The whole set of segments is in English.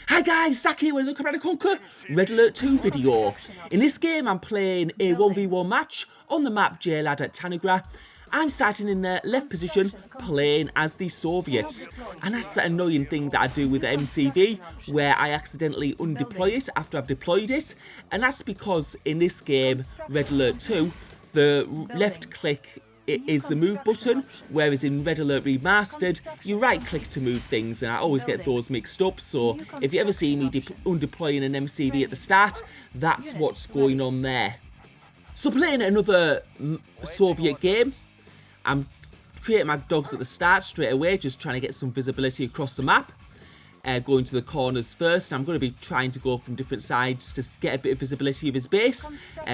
Hi guys, Zach here with the Command & Conquer Red Alert 2 video. In this game I'm playing a 1v1 match on the map Jalad at Tanagra. I'm starting in the left position playing as the Soviets, and that's the annoying thing that I do with the MCV where I accidentally undeploy it after I've deployed it, and that's because in this game, Red Alert 2, the left click is the move button, whereas in Red Alert Remastered, you right click to move things, and I always get those mixed up. So if you ever see me undeploying an MCV at the start, that's what's going on there. So playing another Soviet game, I'm creating my dogs at the start straight away, just trying to get some visibility across the map. Going to the corners first. I'm going to be trying to go from different sides to get a bit of visibility of his base,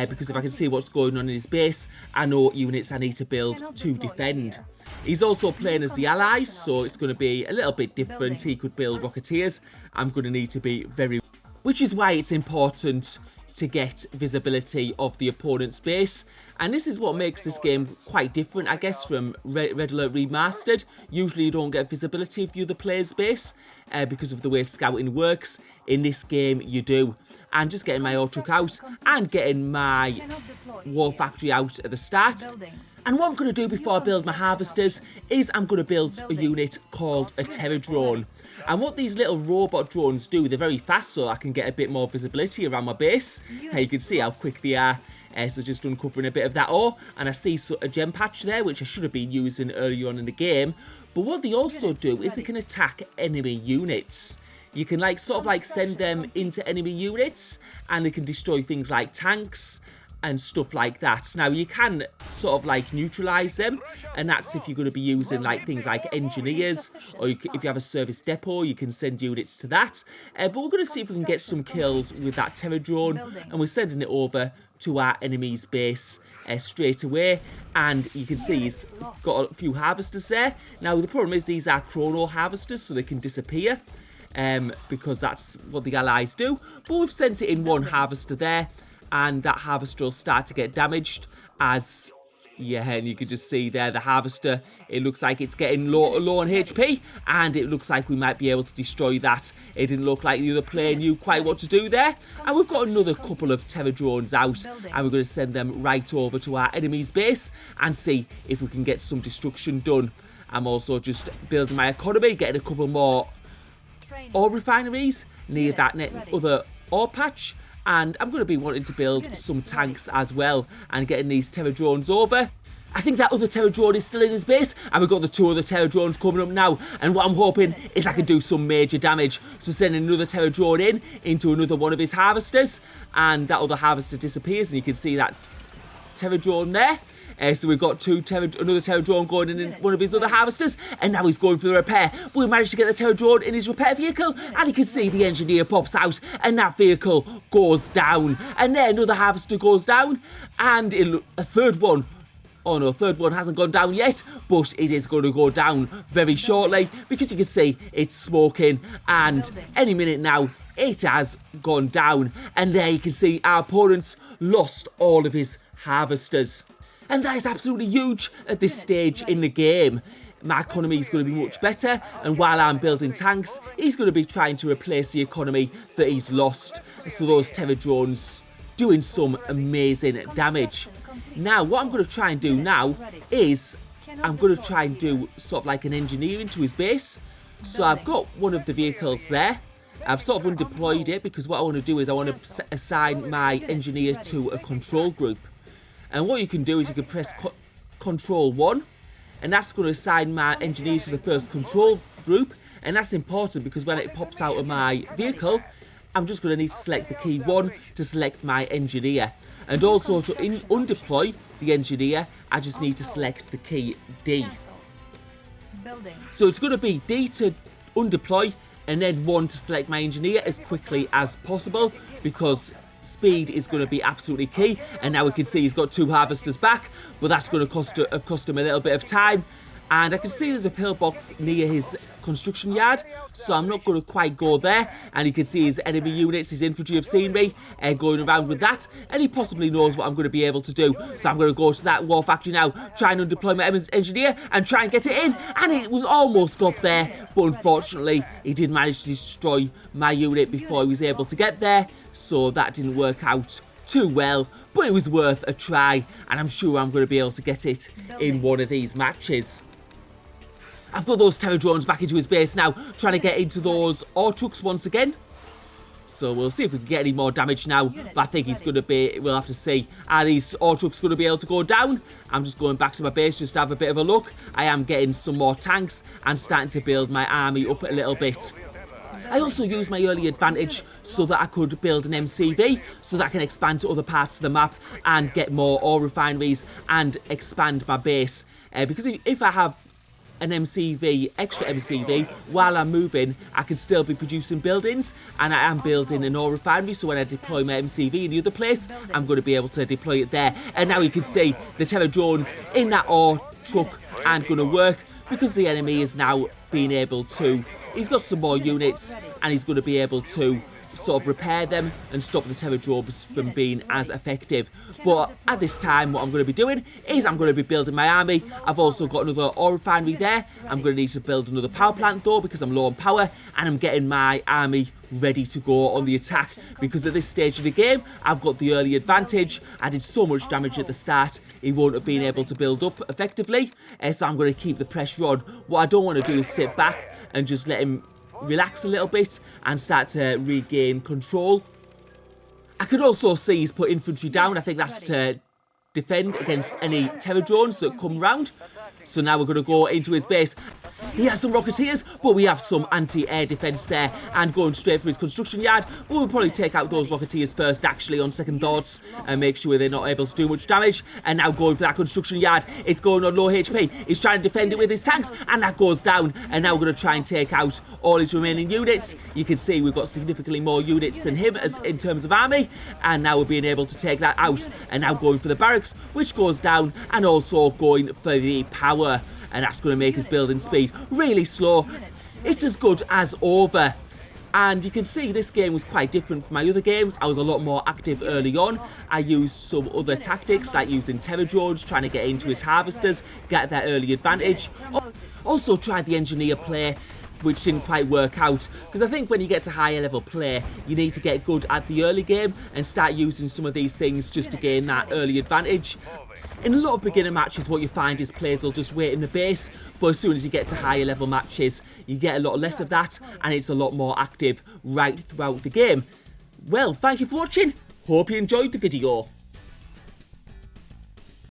because if I can see what's going on in his base, I know what units I need to build to defend. He's also playing as the allies, so it's going to be a little bit different. He could build Rocketeers. I'm going to need to be very... Which is why it's important to get visibility of the opponent's base, and this is what makes this game quite different, I guess, from Red Alert Remastered. Usually you don't get visibility of the other player's base because of the way scouting works. In this game you do. And just getting my auto out and getting my war factory out at the start. And what I'm going to do before I build my harvesters is I'm going to build a unit called a terror drone. And what these little robot drones do, they're very fast, so I can get a bit more visibility around my base. You can see how quick they are. So just uncovering a bit of that ore, and I see a gem patch there, which I should have been using earlier on in the game. But what they also do is they can attack enemy units. You can sort of send them into enemy units, and they can destroy things like tanks and stuff like that. Now you can sort of neutralize them, and that's if you're going to be using things like engineers, or if you have a service depot, you can send units to that. But we're going to see if we can get some kills with that terror drone, and we're sending it over to our enemy's base straight away. And you can see he's got a few harvesters there. Now the problem is these are chrono harvesters, so they can disappear, because that's what the allies do. But we've sent it in one harvester there, and that harvester will start to get damaged as, yeah, and you can just see there the harvester, it looks like it's getting low on HP, and it looks like we might be able to destroy that. It didn't look like the other player knew quite what to do there, and we've got another couple of terror drones out, and we're going to send them right over to our enemy's base and see if we can get some destruction done. I'm also just building my economy, getting a couple more ore refineries near that other ore patch. And I'm going to be wanting to build some tanks as well, and getting these terror drones over. I think that other terror drone is still in his base, and we've got the two other terror drones coming up now. And what I'm hoping is I can do some major damage. So sending another terror drone into another one of his harvesters, and that other harvester disappears, and you can see that terror drone there. So we've got another terror drone going in one of his other harvesters, and now he's going for the repair. But we managed to get the terror drone in his repair vehicle, and you can see the engineer pops out, and that vehicle goes down. And then another harvester goes down, and a third one. Oh no, third one hasn't gone down yet, but it is going to go down very shortly, because you can see it's smoking, and any minute now it has gone down. And there you can see our opponent's lost all of his harvesters. And that is absolutely huge at this stage in the game. My economy is going to be much better, and while I'm building tanks, he's going to be trying to replace the economy that he's lost. So those terror drones doing some amazing damage. Now, what I'm going to try and do now is I'm going to try and do sort of like an engineering to his base. So I've got one of the vehicles there. I've sort of undeployed it because what I want to do is I want to assign my engineer to a control group. And what you can do is you can press Control 1, and that's going to assign my engineer to the first control group. And that's important because when it pops out of my vehicle, I'm just going to need to select the key 1 to select my engineer. And also to undeploy the engineer, I just need to select the key D. So it's going to be D to undeploy, and then 1 to select my engineer as quickly as possible, because speed is going to be absolutely key. And now we can see he's got 2 harvesters back, but that's going to have cost him a little bit of time. And I can see there's a pillbox near his construction yard, so I'm not going to quite go there. And you can see his enemy units, his infantry have seen me going around with that, and he possibly knows what I'm going to be able to do. So I'm going to go to that war factory now, try and deploy my engineer and try and get it in. And it was almost got there, but unfortunately he did manage to destroy my unit before he was able to get there, so that didn't work out too well, but it was worth a try, and I'm sure I'm going to be able to get it in one of these matches. I've got those terror drones back into his base now, trying to get into those ore trucks once again. So we'll see if we can get any more damage now, but I think he's going to be, we'll have to see. Are these ore trucks going to be able to go down? I'm just going back to my base just to have a bit of a look. I am getting some more tanks and starting to build my army up a little bit. I also used my early advantage so that I could build an MCV, so that I can expand to other parts of the map and get more ore refineries and expand my base. Because if I have an MCV, extra MCV, while I'm moving, I can still be producing buildings, and I am building an ore refinery, so when I deploy my MCV in the other place, I'm going to be able to deploy it there. And now you can see the terror drones in that ore truck aren't going to work, because the enemy is now being able to, he's got some more units, and he's going to be able to sort of repair them and stop the terror drones from being as effective. But at this time, what I'm going to be doing is I'm going to be building my army. I've also got another ore refinery there. I'm going to need to build another power plant though, because I'm low on power, and I'm getting my army ready to go on the attack, because at this stage of the game I've got the early advantage. I did so much damage at the start, he won't have been able to build up effectively, so I'm going to keep the pressure on. What I don't want to do is sit back and just let him relax a little bit and start to regain control. I could also see he's put infantry down. I think that's to defend against any terror drones that come round. So now we're going to go into his base. He has some rocketeers, but we have some anti-air defence there, and going straight for his construction yard. But we'll probably take out those rocketeers first, actually, on second thoughts, and make sure they're not able to do much damage. And now going for that construction yard. It's going on low HP. He's trying to defend it with his tanks, and that goes down. And now we're going to try and take out all his remaining units. You can see we've got significantly more units than him as in terms of army, and now we're being able to take that out. And now going for the barracks, which goes down, and also going for the power. And that's going to make his building speed really slow. It's as good as over. And you can see this game was quite different from my other games. I was a lot more active early on. I used some other tactics, like using terror drones, trying to get into his harvesters, get that early advantage. Also tried the engineer play, which didn't quite work out, because I think when you get to higher level play, you need to get good at the early game and start using some of these things just to gain that early advantage. In a lot of beginner matches, what you find is players will just wait in the base, but as soon as you get to higher level matches, you get a lot less of that, and it's a lot more active right throughout the game. Well, thank you for watching. Hope you enjoyed the video.